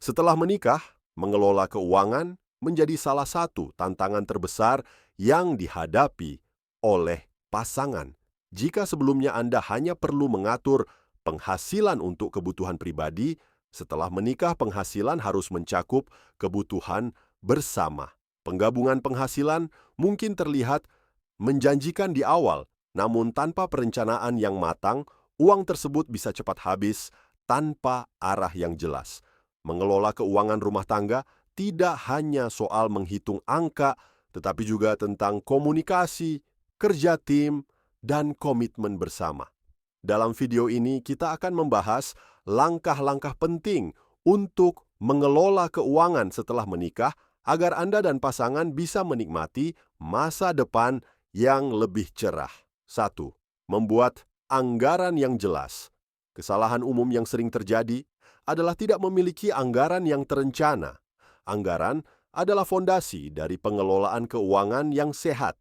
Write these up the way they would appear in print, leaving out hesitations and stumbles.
Setelah menikah, mengelola keuangan menjadi salah satu tantangan terbesar yang dihadapi oleh pasangan. Jika sebelumnya Anda hanya perlu mengatur penghasilan untuk kebutuhan pribadi, setelah menikah penghasilan harus mencakup kebutuhan bersama. Penggabungan penghasilan mungkin terlihat menjanjikan di awal, namun tanpa perencanaan yang matang, uang tersebut bisa cepat habis tanpa arah yang jelas. Mengelola keuangan rumah tangga tidak hanya soal menghitung angka, tetapi juga tentang komunikasi, kerja tim, dan komitmen bersama. Dalam video ini kita akan membahas langkah-langkah penting untuk mengelola keuangan setelah menikah agar Anda dan pasangan bisa menikmati masa depan yang lebih cerah. 1. Membuat anggaran yang jelas. Kesalahan umum yang sering terjadi adalah tidak memiliki anggaran yang terencana. Anggaran adalah fondasi dari pengelolaan keuangan yang sehat.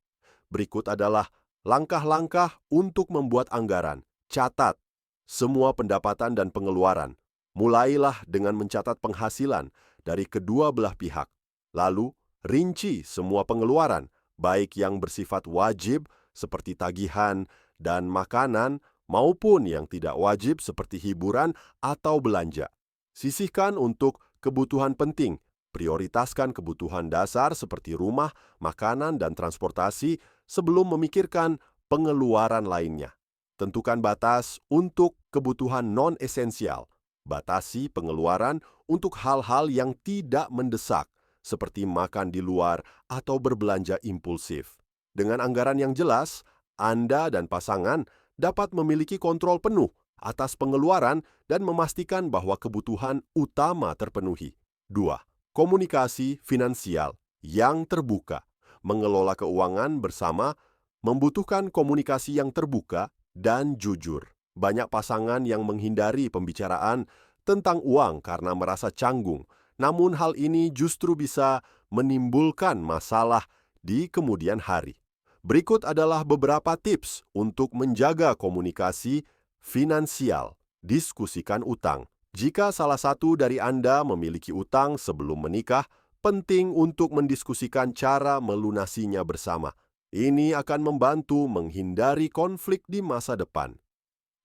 Berikut adalah langkah-langkah untuk membuat anggaran. Catat semua pendapatan dan pengeluaran. Mulailah dengan mencatat penghasilan dari kedua belah pihak. Lalu, rinci semua pengeluaran, baik yang bersifat wajib seperti tagihan dan makanan, maupun yang tidak wajib seperti hiburan atau belanja. Sisihkan untuk kebutuhan penting. Prioritaskan kebutuhan dasar seperti rumah, makanan, dan transportasi sebelum memikirkan pengeluaran lainnya. Tentukan batas untuk kebutuhan non-esensial. Batasi pengeluaran untuk hal-hal yang tidak mendesak, seperti makan di luar atau berbelanja impulsif. Dengan anggaran yang jelas, Anda dan pasangan dapat memiliki kontrol penuh atas pengeluaran dan memastikan bahwa kebutuhan utama terpenuhi. 2. Komunikasi finansial yang terbuka. Mengelola keuangan bersama membutuhkan komunikasi yang terbuka dan jujur. Banyak pasangan yang menghindari pembicaraan tentang uang karena merasa canggung, namun hal ini justru bisa menimbulkan masalah di kemudian hari. Berikut adalah beberapa tips untuk menjaga komunikasi finansial. Diskusikan utang. Jika salah satu dari Anda memiliki utang sebelum menikah, penting untuk mendiskusikan cara melunasinya bersama. Ini akan membantu menghindari konflik di masa depan.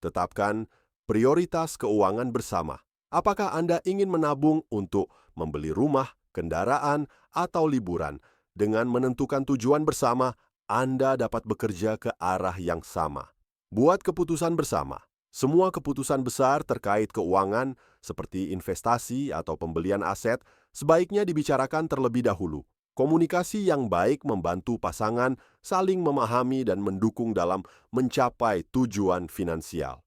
Tetapkan prioritas keuangan bersama. Apakah Anda ingin menabung untuk membeli rumah, kendaraan, atau liburan? Dengan menentukan tujuan bersama, Anda dapat bekerja ke arah yang sama. Buat keputusan bersama. Semua keputusan besar terkait keuangan, seperti investasi atau pembelian aset, sebaiknya dibicarakan terlebih dahulu. Komunikasi yang baik membantu pasangan saling memahami dan mendukung dalam mencapai tujuan finansial.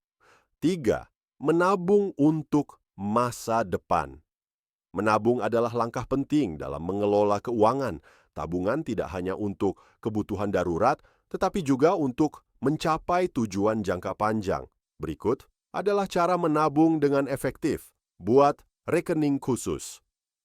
3. Menabung untuk masa depan. Menabung adalah langkah penting dalam mengelola keuangan. Tabungan tidak hanya untuk kebutuhan darurat, tetapi juga untuk mencapai tujuan jangka panjang. Berikut adalah cara menabung dengan efektif. Buat rekening khusus.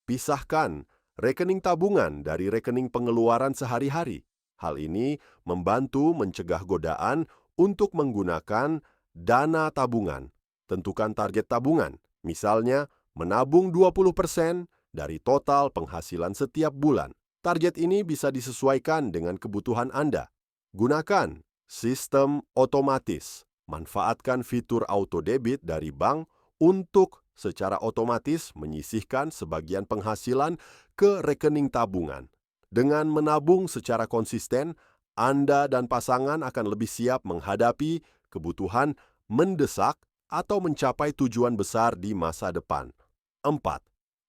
Pisahkan rekening tabungan dari rekening pengeluaran sehari-hari. Hal ini membantu mencegah godaan untuk menggunakan dana tabungan. Tentukan target tabungan, misalnya menabung 20% dari total penghasilan setiap bulan. Target ini bisa disesuaikan dengan kebutuhan Anda. Gunakan sistem otomatis. Manfaatkan fitur auto debit dari bank untuk secara otomatis menyisihkan sebagian penghasilan ke rekening tabungan. Dengan menabung secara konsisten, Anda dan pasangan akan lebih siap menghadapi kebutuhan mendesak atau mencapai tujuan besar di masa depan. 4.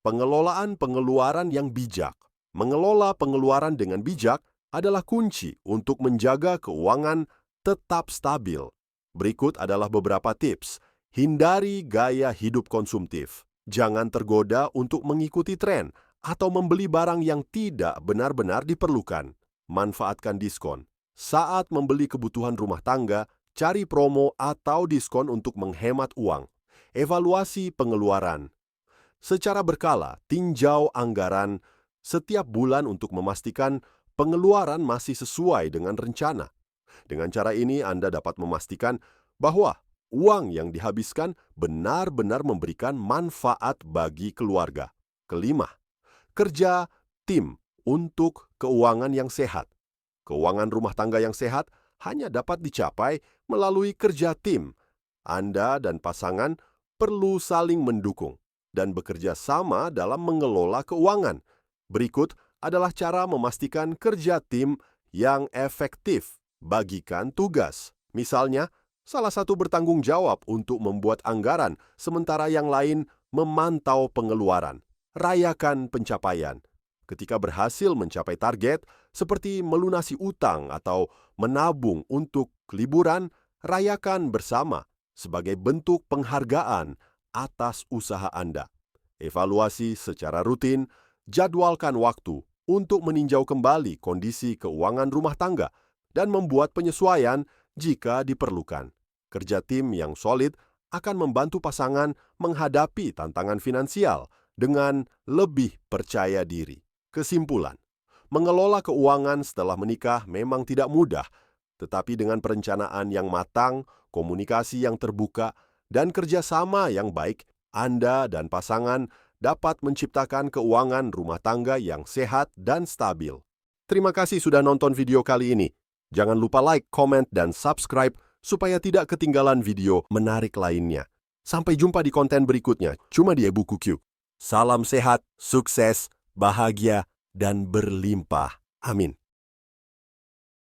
Pengelolaan pengeluaran yang bijak. Mengelola pengeluaran dengan bijak adalah kunci untuk menjaga keuangan tetap stabil. Berikut adalah beberapa tips. Hindari gaya hidup konsumtif. Jangan tergoda untuk mengikuti tren atau membeli barang yang tidak benar-benar diperlukan. Manfaatkan diskon. Saat membeli kebutuhan rumah tangga, cari promo atau diskon untuk menghemat uang. Evaluasi pengeluaran. Secara berkala, tinjau anggaran setiap bulan untuk memastikan pengeluaran masih sesuai dengan rencana. Dengan cara ini, Anda dapat memastikan bahwa uang yang dihabiskan benar-benar memberikan manfaat bagi keluarga. Kelima, kerja tim untuk keuangan yang sehat. Keuangan rumah tangga yang sehat hanya dapat dicapai melalui kerja tim. Anda dan pasangan perlu saling mendukung dan bekerja sama dalam mengelola keuangan. Berikut adalah cara memastikan kerja tim yang efektif. Bagikan tugas. Misalnya, salah satu bertanggung jawab untuk membuat anggaran, sementara yang lain memantau pengeluaran. Rayakan pencapaian. Ketika berhasil mencapai target, seperti melunasi utang atau menabung untuk liburan, rayakan bersama sebagai bentuk penghargaan atas usaha Anda. Evaluasi secara rutin, jadwalkan waktu untuk meninjau kembali kondisi keuangan rumah tangga dan membuat penyesuaian jika diperlukan. Kerja tim yang solid akan membantu pasangan menghadapi tantangan finansial dengan lebih percaya diri. Kesimpulan, mengelola keuangan setelah menikah memang tidak mudah, tetapi dengan perencanaan yang matang, komunikasi yang terbuka, dan kerjasama yang baik, Anda dan pasangan dapat menciptakan keuangan rumah tangga yang sehat dan stabil. Terima kasih sudah nonton video kali ini. Jangan lupa like, comment, dan subscribe supaya tidak ketinggalan video menarik lainnya. Sampai jumpa di konten berikutnya, cuma di Ebuku. Salam sehat, sukses, bahagia, dan berlimpah. Amin.